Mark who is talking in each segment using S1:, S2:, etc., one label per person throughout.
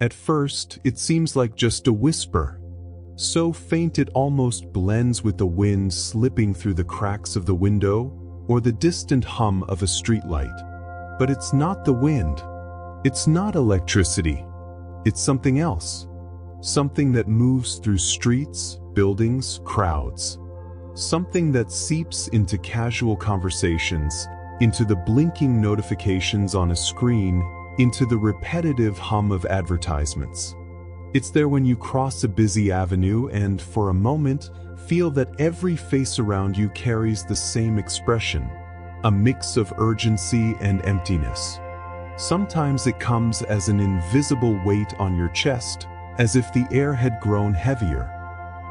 S1: At first, it seems like just a whisper, so faint it almost blends with the wind slipping through the cracks of the window or the distant hum of a streetlight. But it's not the wind. It's not electricity. It's something else. Something that moves through streets, buildings, crowds. Something that seeps into casual conversations, into the blinking notifications on a screen, into the repetitive hum of advertisements. It's there when you cross a busy avenue and, for a moment, feel that every face around you carries the same expression, a mix of urgency and emptiness. Sometimes it comes as an invisible weight on your chest, as if the air had grown heavier.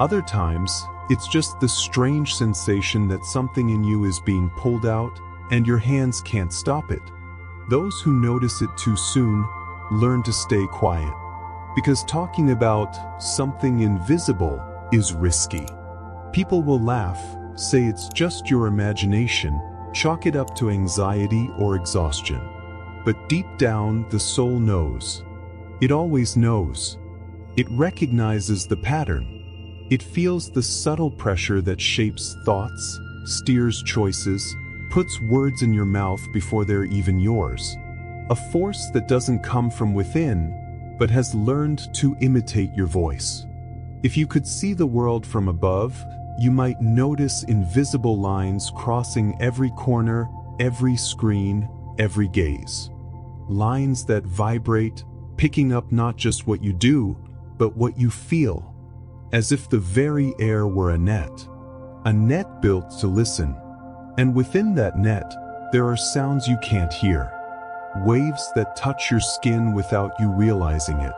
S1: Other times, it's just the strange sensation that something in you is being pulled out and your hands can't stop it. Those who notice it too soon learn to stay quiet, because talking about something invisible is risky. People will laugh, say it's just your imagination, chalk it up to anxiety or exhaustion. But deep down, the soul knows. It always knows. It recognizes the pattern. It feels the subtle pressure that shapes thoughts, steers choices, puts words in your mouth before they're even yours. A force that doesn't come from within, but has learned to imitate your voice. If you could see the world from above, you might notice invisible lines crossing every corner, every screen, every gaze. Lines that vibrate, picking up not just what you do, but what you feel, as if the very air were a net built to listen. And within that net, there are sounds you can't hear. Waves that touch your skin without you realizing it.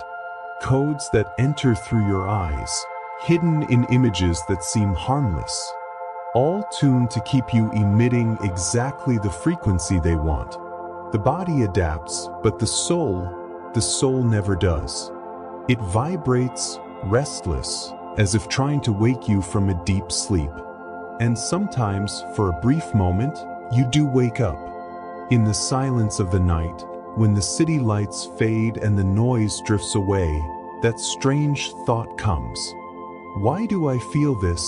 S1: Codes that enter through your eyes, hidden in images that seem harmless. All tuned to keep you emitting exactly the frequency they want. The body adapts, but the soul never does. It vibrates, restless, as if trying to wake you from a deep sleep. And sometimes, for a brief moment, you do wake up. In the silence of the night, when the city lights fade and the noise drifts away, that strange thought comes. Why do I feel this,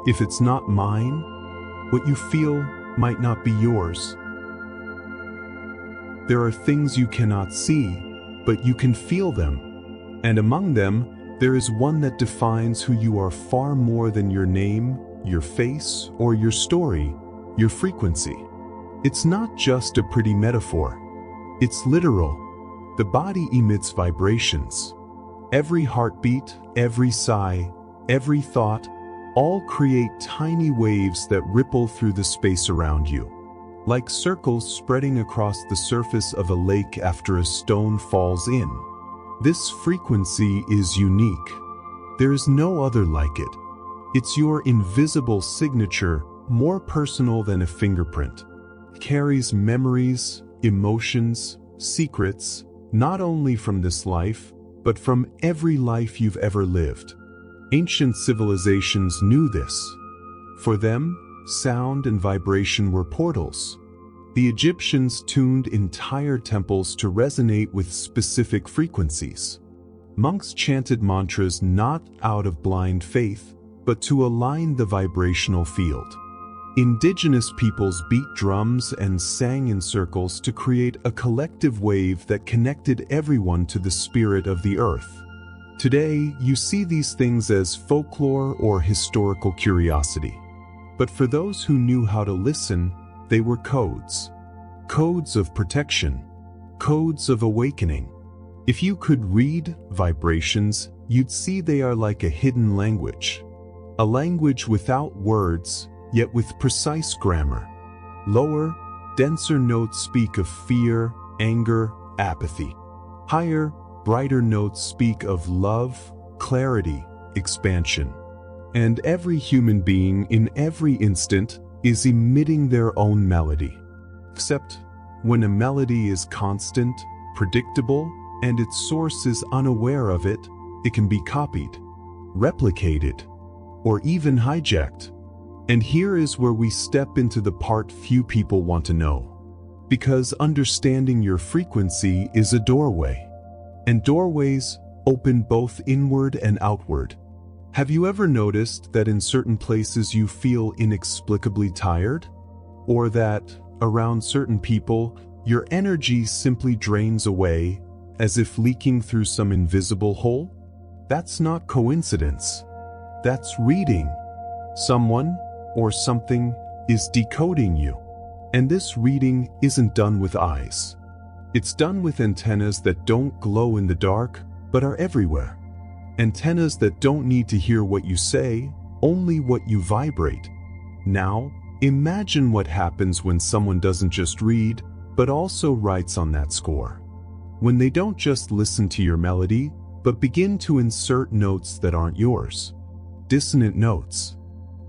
S1: if it's not mine? What you feel might not be yours. There are things you cannot see, but you can feel them. And among them, there is one that defines who you are far more than your name, your face, or your story, your frequency. It's not just a pretty metaphor. It's literal. The body emits vibrations. Every heartbeat, every sigh, every thought, all create tiny waves that ripple through the space around you. Like circles spreading across the surface of a lake after a stone falls in. This frequency is unique. There is no other like it. It's your invisible signature, more personal than a fingerprint. It carries memories, emotions, secrets, not only from this life, but from every life you've ever lived. Ancient civilizations knew this. For them, sound and vibration were portals. The Egyptians tuned entire temples to resonate with specific frequencies. Monks chanted mantras not out of blind faith, but to align the vibrational field. Indigenous peoples beat drums and sang in circles to create a collective wave that connected everyone to the spirit of the earth. Today, you see these things as folklore or historical curiosity. But for those who knew how to listen, they were codes. Codes of protection. Codes of awakening. If you could read vibrations, you'd see they are like a hidden language. A language without words, yet with precise grammar. Lower, denser notes speak of fear, anger, apathy. Higher, brighter notes speak of love, clarity, expansion. And every human being in every instant is emitting their own melody. Except when a melody is constant, predictable, and its source is unaware of it, it can be copied, replicated, or even hijacked. And here is where we step into the part few people want to know. Because understanding your frequency is a doorway. And doorways open both inward and outward. Have you ever noticed that in certain places you feel inexplicably tired? Or that, around certain people, your energy simply drains away, as if leaking through some invisible hole? That's not coincidence. That's reading. Someone, or something, is decoding you. And this reading isn't done with eyes. It's done with antennas that don't glow in the dark, but are everywhere. Antennas that don't need to hear what you say, only what you vibrate. Now, imagine what happens when someone doesn't just read, but also writes on that score. When they don't just listen to your melody, but begin to insert notes that aren't yours. Dissonant notes.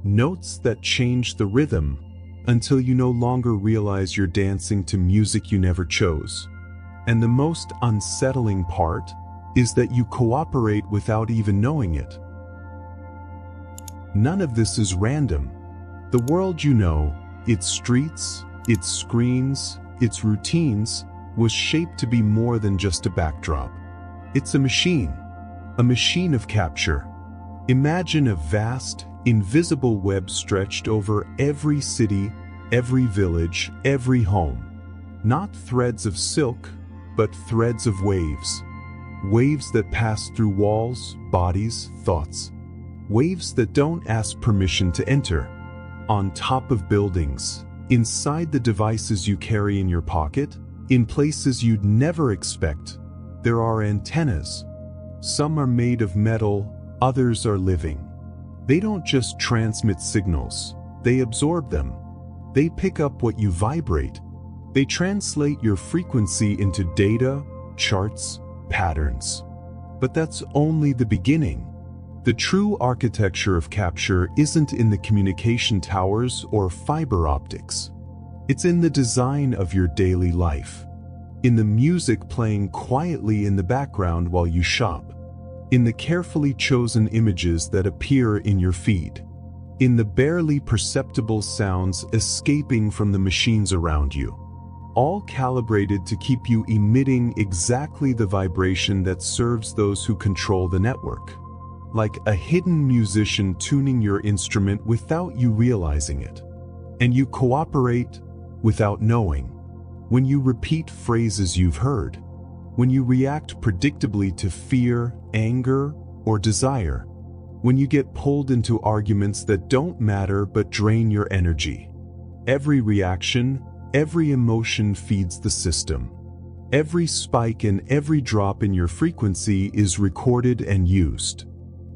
S1: Notes that change the rhythm until you no longer realize you're dancing to music you never chose. And the most unsettling part is that you cooperate without even knowing it. None of this is random. The world you know, its streets, its screens, its routines, was shaped to be more than just a backdrop. It's a machine of capture. Imagine a vast, invisible web stretched over every city, every village, every home. Not threads of silk, but threads of waves. Waves that pass through walls, bodies, thoughts. Waves that don't ask permission to enter. On top of buildings, inside the devices you carry in your pocket, in places you'd never expect, there are antennas. Some are made of metal, others are living. They don't just transmit signals, they absorb them. They pick up what you vibrate. They translate your frequency into data, charts, patterns. But that's only the beginning. The true architecture of capture isn't in the communication towers or fiber optics. It's in the design of your daily life. In the music playing quietly in the background while you shop. In the carefully chosen images that appear in your feed. In the barely perceptible sounds escaping from the machines around you. All calibrated to keep you emitting exactly the vibration that serves those who control the network. Like a hidden musician tuning your instrument without you realizing it. And you cooperate without knowing. When you repeat phrases you've heard. When you react predictably to fear, anger, or desire. When you get pulled into arguments that don't matter but drain your energy. Every reaction, every emotion feeds the system. Every spike and every drop in your frequency is recorded and used.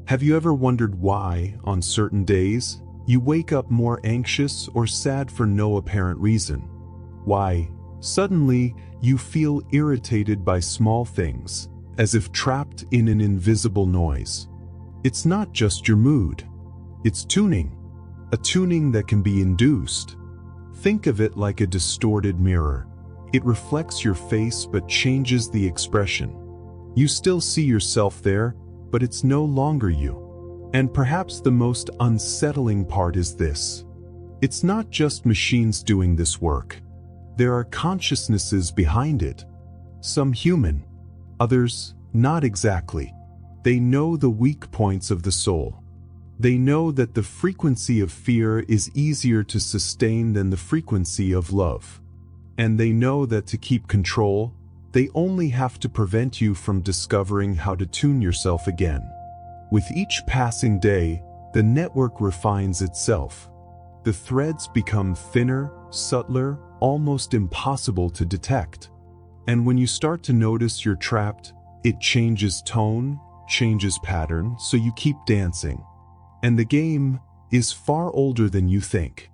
S1: Have you ever wondered why, on certain days, you wake up more anxious or sad for no apparent reason? Why, suddenly, you feel irritated by small things, as if trapped in an invisible noise. It's not just your mood. It's tuning. A tuning that can be induced. Think of it like a distorted mirror. It reflects your face but changes the expression. You still see yourself there, but it's no longer you. And perhaps the most unsettling part is this. It's not just machines doing this work. There are consciousnesses behind it. Some human, others not exactly. They know the weak points of the soul. They know that the frequency of fear is easier to sustain than the frequency of love. And they know that to keep control, they only have to prevent you from discovering how to tune yourself again. With each passing day, the network refines itself. The threads become thinner, subtler, almost impossible to detect. And when you start to notice you're trapped, it changes tone, changes pattern, so you keep dancing. And the game is far older than you think.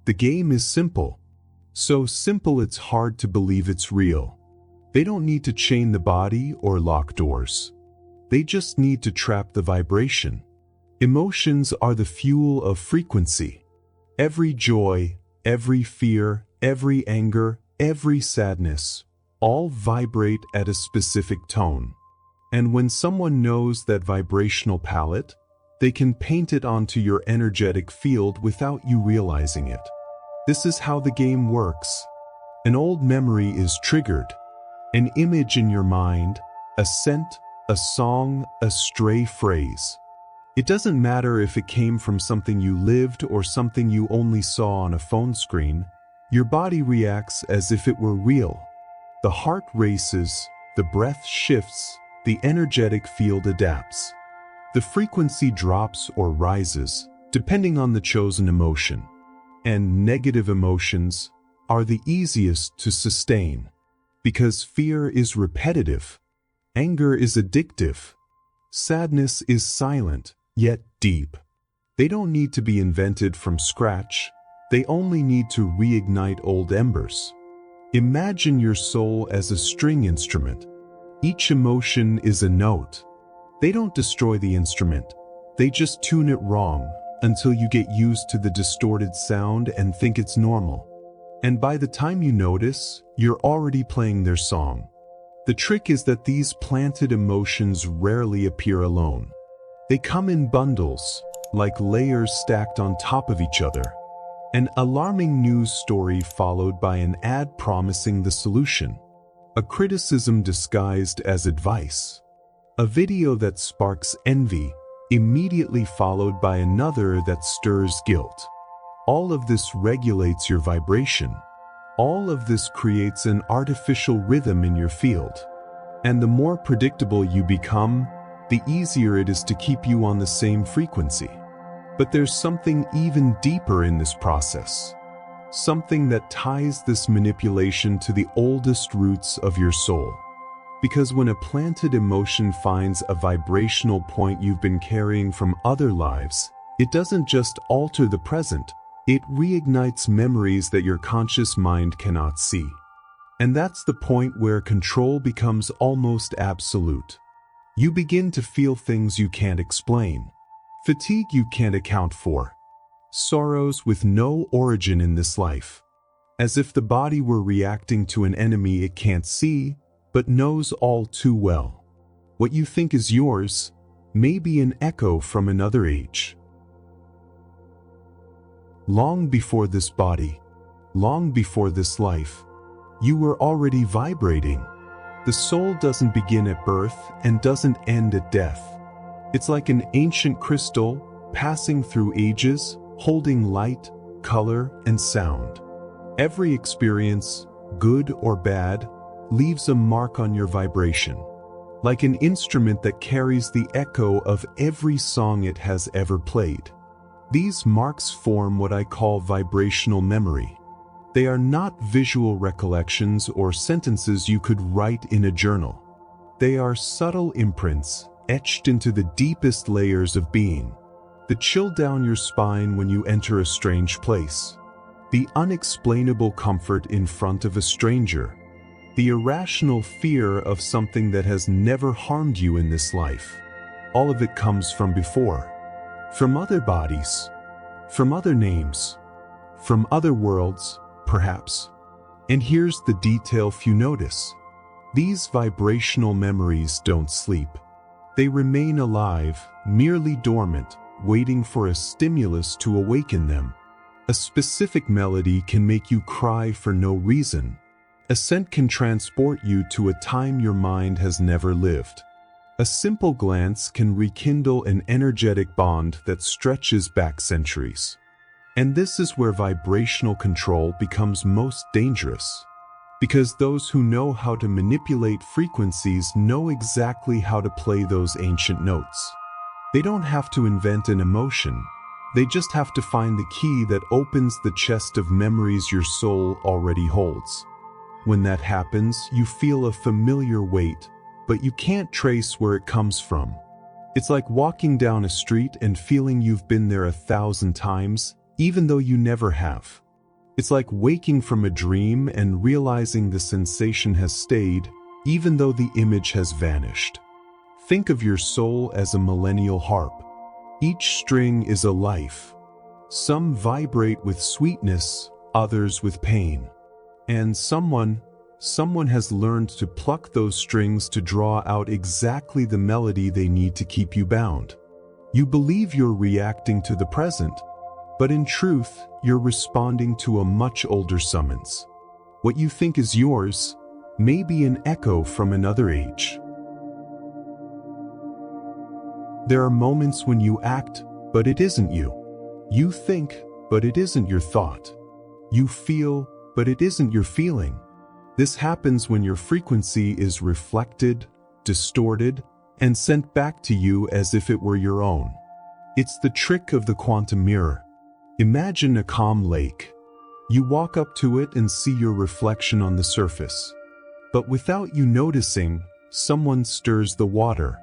S1: The game is simple. So simple it's hard to believe it's real. They don't need to chain the body or lock doors. They just need to trap the vibration. Emotions are the fuel of frequency. Every joy, every fear, every anger, every sadness, all vibrate at a specific tone. And when someone knows that vibrational palette, they can paint it onto your energetic field without you realizing it. This is how the game works. An old memory is triggered. An image in your mind, a scent, a song, a stray phrase. It doesn't matter if it came from something you lived or something you only saw on a phone screen, your body reacts as if it were real. The heart races, the breath shifts, the energetic field adapts. The frequency drops or rises, depending on the chosen emotion. And negative emotions are the easiest to sustain, because fear is repetitive, anger is addictive, sadness is silent, yet deep. They don't need to be invented from scratch, they only need to reignite old embers. Imagine your soul as a string instrument. Each emotion is a note. They don't destroy the instrument, they just tune it wrong until you get used to the distorted sound and think it's normal. And by the time you notice, you're already playing their song. The trick is that these planted emotions rarely appear alone. They come in bundles, like layers stacked on top of each other. An alarming news story followed by an ad promising the solution. A criticism disguised as advice. A video that sparks envy, immediately followed by another that stirs guilt. All of this regulates your vibration. All of this creates an artificial rhythm in your field. And the more predictable you become, the easier it is to keep you on the same frequency. But there's something even deeper in this process. Something that ties this manipulation to the oldest roots of your soul. Because when a planted emotion finds a vibrational point you've been carrying from other lives, it doesn't just alter the present, it reignites memories that your conscious mind cannot see. And that's the point where control becomes almost absolute. You begin to feel things you can't explain, fatigue you can't account for, sorrows with no origin in this life, as if the body were reacting to an enemy it can't see, but knows all too well. What you think is yours may be an echo from another age. Long before this body, long before this life, you were already vibrating. The soul doesn't begin at birth and doesn't end at death. It's like an ancient crystal passing through ages, holding light, color, and sound. Every experience, good or bad, leaves a mark on your vibration, like an instrument that carries the echo of every song it has ever played. These marks form what I call vibrational memory. They are not visual recollections or sentences you could write in a journal. They are subtle imprints etched into the deepest layers of being. The chill down your spine when you enter a strange place. The unexplainable comfort in front of a stranger. The irrational fear of something that has never harmed you in this life. All of it comes from before. From other bodies. From other names. From other worlds, perhaps. And here's the detail few notice. These vibrational memories don't sleep. They remain alive, merely dormant, waiting for a stimulus to awaken them. A specific melody can make you cry for no reason. A scent can transport you to a time your mind has never lived. A simple glance can rekindle an energetic bond that stretches back centuries. And this is where vibrational control becomes most dangerous. Because those who know how to manipulate frequencies know exactly how to play those ancient notes. They don't have to invent an emotion. They just have to find the key that opens the chest of memories your soul already holds. When that happens, you feel a familiar weight, but you can't trace where it comes from. It's like walking down a street and feeling you've been there 1,000 times, even though you never have. It's like waking from a dream and realizing the sensation has stayed, even though the image has vanished. Think of your soul as a millennial harp. Each string is a life. Some vibrate with sweetness, others with pain. And someone has learned to pluck those strings to draw out exactly the melody they need to keep you bound. You believe you're reacting to the present, but in truth, you're responding to a much older summons. What you think is yours maybe an echo from another age. There are moments when you act, but it isn't you. You think, but it isn't your thought. You feel, but it isn't your feeling. This happens when your frequency is reflected, distorted, and sent back to you as if it were your own. It's the trick of the quantum mirror. Imagine a calm lake. You walk up to it and see your reflection on the surface. But without you noticing, someone stirs the water.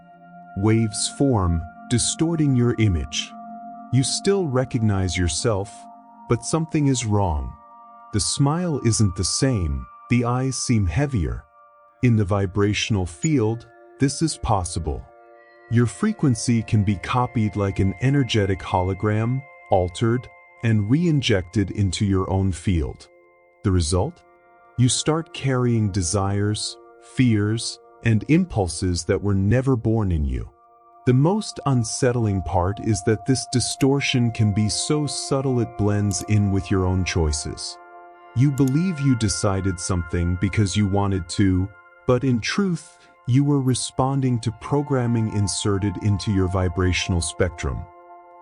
S1: Waves form, distorting your image. You still recognize yourself, but something is wrong. The smile isn't the same, the eyes seem heavier. In the vibrational field, this is possible. Your frequency can be copied like an energetic hologram, altered, and re-injected into your own field. The result? You start carrying desires, fears, and impulses that were never born in you. The most unsettling part is that this distortion can be so subtle it blends in with your own choices. You believe you decided something because you wanted to, but in truth, you were responding to programming inserted into your vibrational spectrum.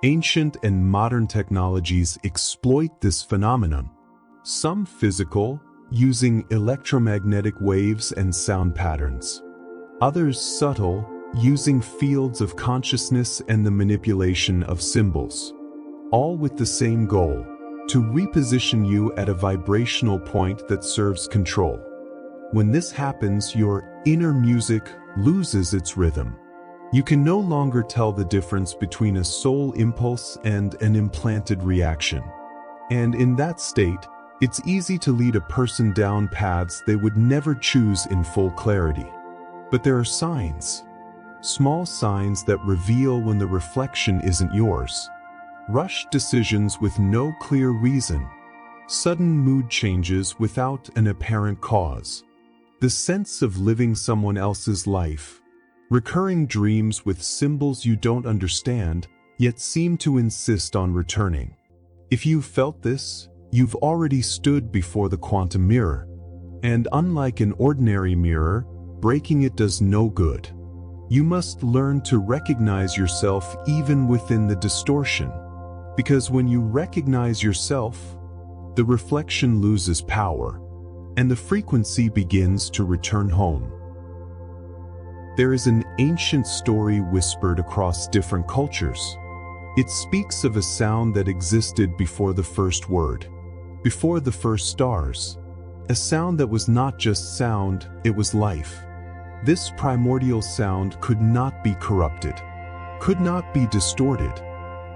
S1: Ancient and modern technologies exploit this phenomenon. Some physical, using electromagnetic waves and sound patterns. Others subtle, using fields of consciousness and the manipulation of symbols. All with the same goal, to reposition you at a vibrational point that serves control. When this happens, your inner music loses its rhythm. You can no longer tell the difference between a soul impulse and an implanted reaction. And in that state, it's easy to lead a person down paths they would never choose in full clarity. But there are signs. Small signs that reveal when the reflection isn't yours. Rushed decisions with no clear reason. Sudden mood changes without an apparent cause. The sense of living someone else's life. Recurring dreams with symbols you don't understand, yet seem to insist on returning. If you've felt this, you've already stood before the quantum mirror. And unlike an ordinary mirror, breaking it does no good. You must learn to recognize yourself even within the distortion. Because when you recognize yourself, the reflection loses power, and the frequency begins to return home. There is an ancient story whispered across different cultures. It speaks of a sound that existed before the first word, before the first stars. A sound that was not just sound, it was life. This primordial sound could not be corrupted, could not be distorted.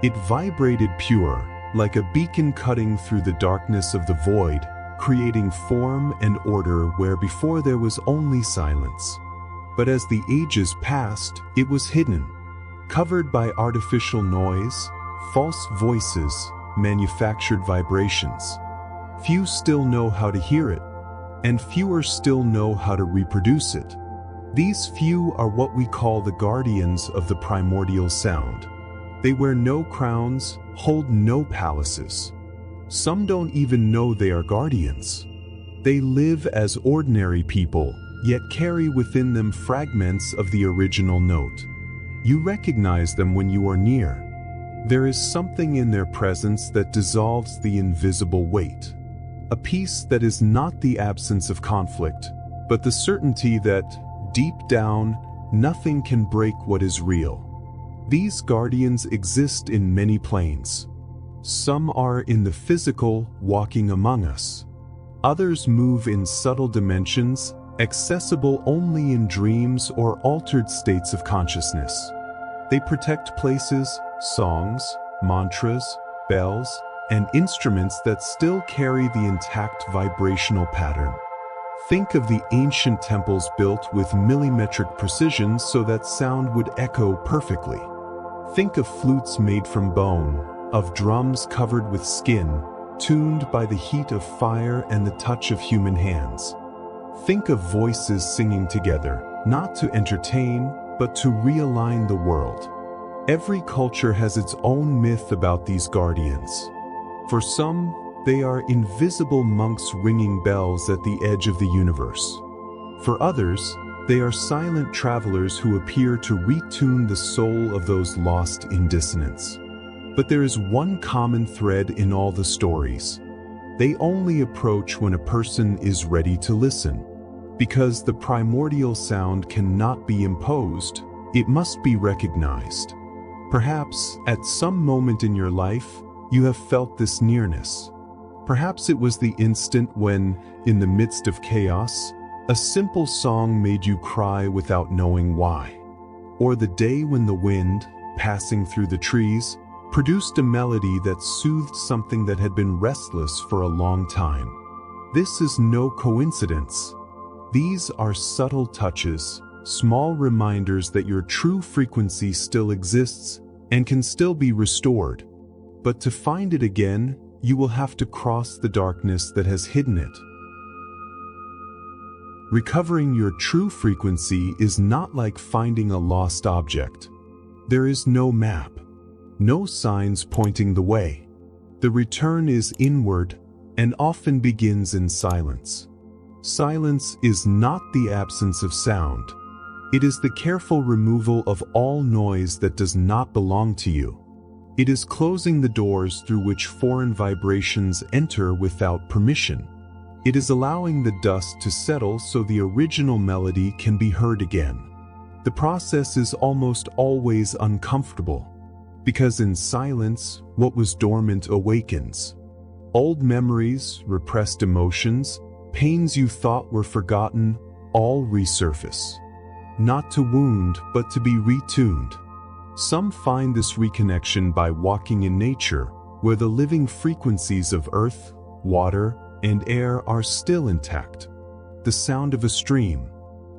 S1: It vibrated pure, like a beacon cutting through the darkness of the void, creating form and order where before there was only silence. But as the ages passed, it was hidden, covered by artificial noise, false voices, manufactured vibrations. Few still know how to hear it, and fewer still know how to reproduce it. These few are what we call the guardians of the primordial sound. They wear no crowns, hold no palaces. Some don't even know they are guardians. They live as ordinary people, yet carry within them fragments of the original note. You recognize them when you are near. There is something in their presence that dissolves the invisible weight. A peace that is not the absence of conflict, but the certainty that, deep down, nothing can break what is real. These guardians exist in many planes. Some are in the physical, walking among us. Others move in subtle dimensions, accessible only in dreams or altered states of consciousness. They protect places, songs, mantras, bells, and instruments that still carry the intact vibrational pattern. Think of the ancient temples built with millimetric precision so that sound would echo perfectly. Think of flutes made from bone, of drums covered with skin, tuned by the heat of fire and the touch of human hands. Think of voices singing together, not to entertain, but to realign the world. Every culture has its own myth about these guardians. For some, they are invisible monks ringing bells at the edge of the universe. For others, they are silent travelers who appear to retune the soul of those lost in dissonance. But there is one common thread in all the stories. They only approach when a person is ready to listen. Because the primordial sound cannot be imposed, it must be recognized. Perhaps, at some moment in your life, you have felt this nearness. Perhaps it was the instant when, in the midst of chaos, a simple song made you cry without knowing why. Or the day when the wind, passing through the trees, produced a melody that soothed something that had been restless for a long time. This is no coincidence. These are subtle touches, small reminders that your true frequency still exists and can still be restored. But to find it again, you will have to cross the darkness that has hidden it. Recovering your true frequency is not like finding a lost object. There is no map, no signs pointing the way. The return is inward and often begins in silence. Silence is not the absence of sound. It is the careful removal of all noise that does not belong to you. It is closing the doors through which foreign vibrations enter without permission. It is allowing the dust to settle so the original melody can be heard again. The process is almost always uncomfortable, because in silence, what was dormant awakens. Old memories, repressed emotions, pains you thought were forgotten, all resurface. Not to wound, but to be retuned. Some find this reconnection by walking in nature, where the living frequencies of earth, water, and air are still intact. The sound of a stream,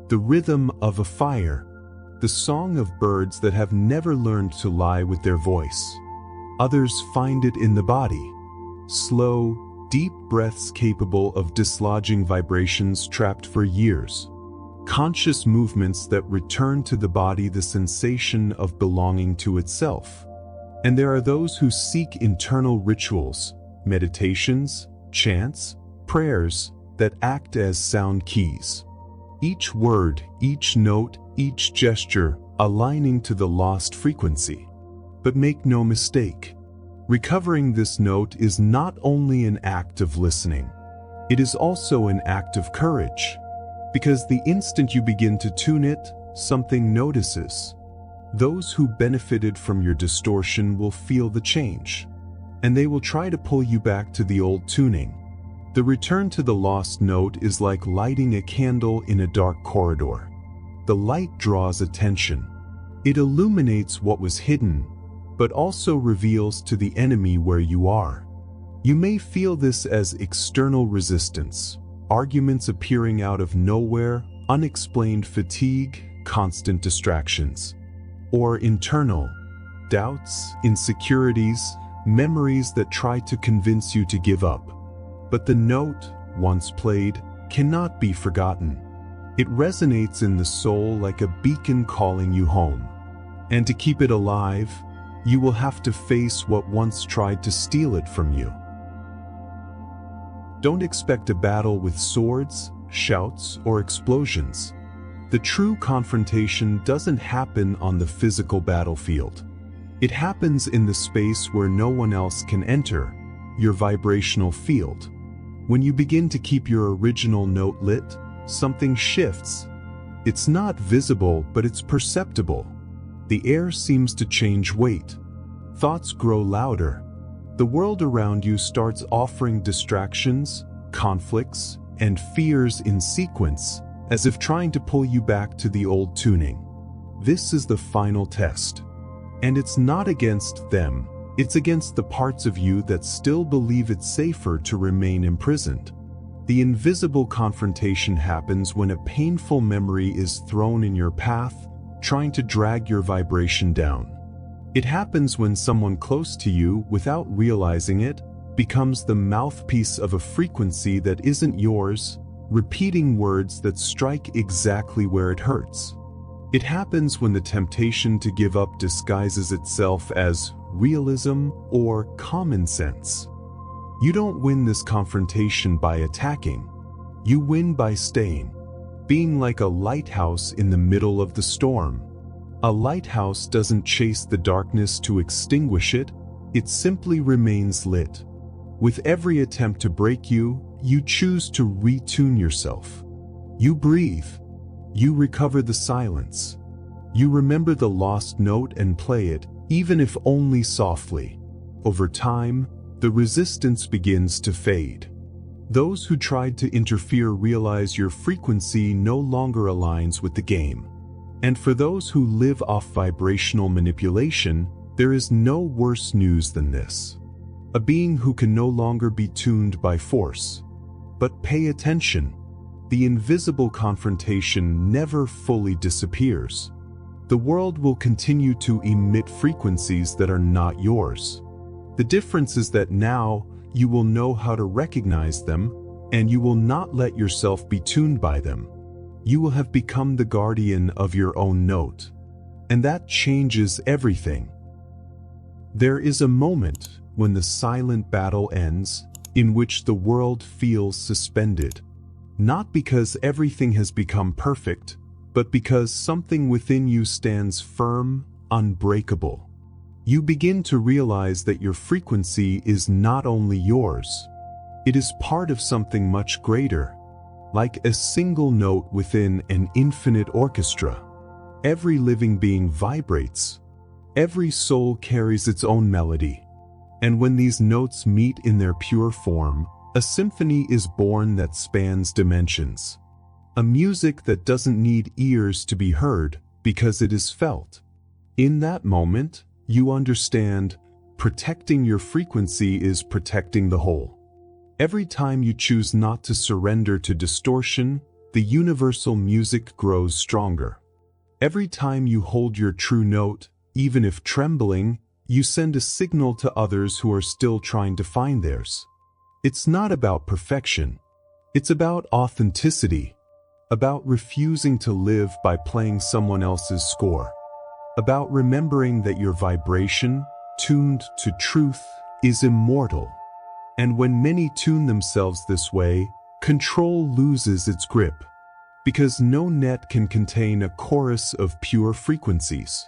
S1: the rhythm of a fire, the song of birds that have never learned to lie with their voice. Others find it in the body. Slow, deep breaths capable of dislodging vibrations trapped for years. Conscious movements that return to the body the sensation of belonging to itself. And there are those who seek internal rituals, meditations, chants, prayers that act as sound keys. Each word, each note, each gesture aligning to the lost frequency. But make no mistake, recovering this note is not only an act of listening, it is also an act of courage. Because the instant you begin to tune it, something notices. Those who benefited from your distortion will feel the change, and they will try to pull you back to the old tuning. The return to the lost note is like lighting a candle in a dark corridor. The light draws attention. It illuminates what was hidden, but also reveals to the enemy where you are. You may feel this as external resistance, arguments appearing out of nowhere, unexplained fatigue, constant distractions. Or internal, doubts, insecurities, memories that try to convince you to give up. But the note, once played, cannot be forgotten. It resonates in the soul like a beacon calling you home. And to keep it alive, you will have to face what once tried to steal it from you. Don't expect a battle with swords, shouts, or explosions. The true confrontation doesn't happen on the physical battlefield. It happens in the space where no one else can enter, your vibrational field. When you begin to keep your original note lit, something shifts. It's not visible, but it's perceptible. The air seems to change weight. Thoughts grow louder. The world around you starts offering distractions, conflicts, and fears in sequence, as if trying to pull you back to the old tuning. This is the final test. And it's not against them, it's against the parts of you that still believe it's safer to remain imprisoned. The invisible confrontation happens when a painful memory is thrown in your path, trying to drag your vibration down. It happens when someone close to you, without realizing it, becomes the mouthpiece of a frequency that isn't yours, repeating words that strike exactly where it hurts. It happens when the temptation to give up disguises itself as realism or common sense. You don't win this confrontation by attacking. You win by staying. being like a lighthouse in the middle of the storm. A lighthouse doesn't chase the darkness to extinguish it, it simply remains lit. With every attempt to break you, you choose to retune yourself. You breathe. You recover the silence. You remember the lost note and play it, even if only softly. Over time, the resistance begins to fade. Those who tried to interfere realize your frequency no longer aligns with the game. And for those who live off vibrational manipulation, there is no worse news than this. A being who can no longer be tuned by force. But pay attention. The invisible confrontation never fully disappears. The world will continue to emit frequencies that are not yours. The difference is that now you will know how to recognize them, and you will not let yourself be tuned by them. You will have become the guardian of your own note. And that changes everything. There is a moment when the silent battle ends, in which the world feels suspended. Not because everything has become perfect, but because something within you stands firm, unbreakable. You begin to realize that your frequency is not only yours. It is part of something much greater, like a single note within an infinite orchestra. Every living being vibrates. Every soul carries its own melody. And when these notes meet in their pure form, a symphony is born that spans dimensions. A music that doesn't need ears to be heard because it is felt. In that moment, you understand, protecting your frequency is protecting the whole. Every time you choose not to surrender to distortion, the universal music grows stronger. Every time you hold your true note, even if trembling, you send a signal to others who are still trying to find theirs. It's not about perfection. It's about authenticity. About refusing to live by playing someone else's score. About remembering that your vibration, tuned to truth, is immortal. And when many tune themselves this way, control loses its grip. Because no net can contain a chorus of pure frequencies.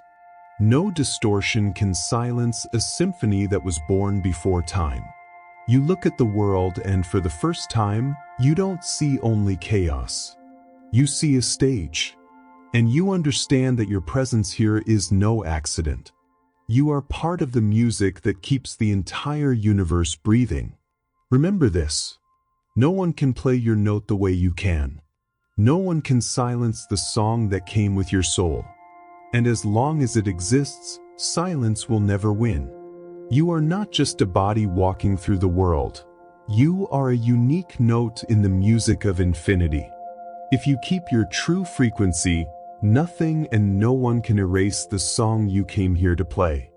S1: No distortion can silence a symphony that was born before time. You look at the world and for the first time, you don't see only chaos. You see a stage. And you understand that your presence here is no accident. You are part of the music that keeps the entire universe breathing. Remember this. No one can play your note the way you can. No one can silence the song that came with your soul. And as long as it exists, silence will never win. You are not just a body walking through the world. You are a unique note in the music of infinity. If you keep your true frequency, nothing and no one can erase the song you came here to play.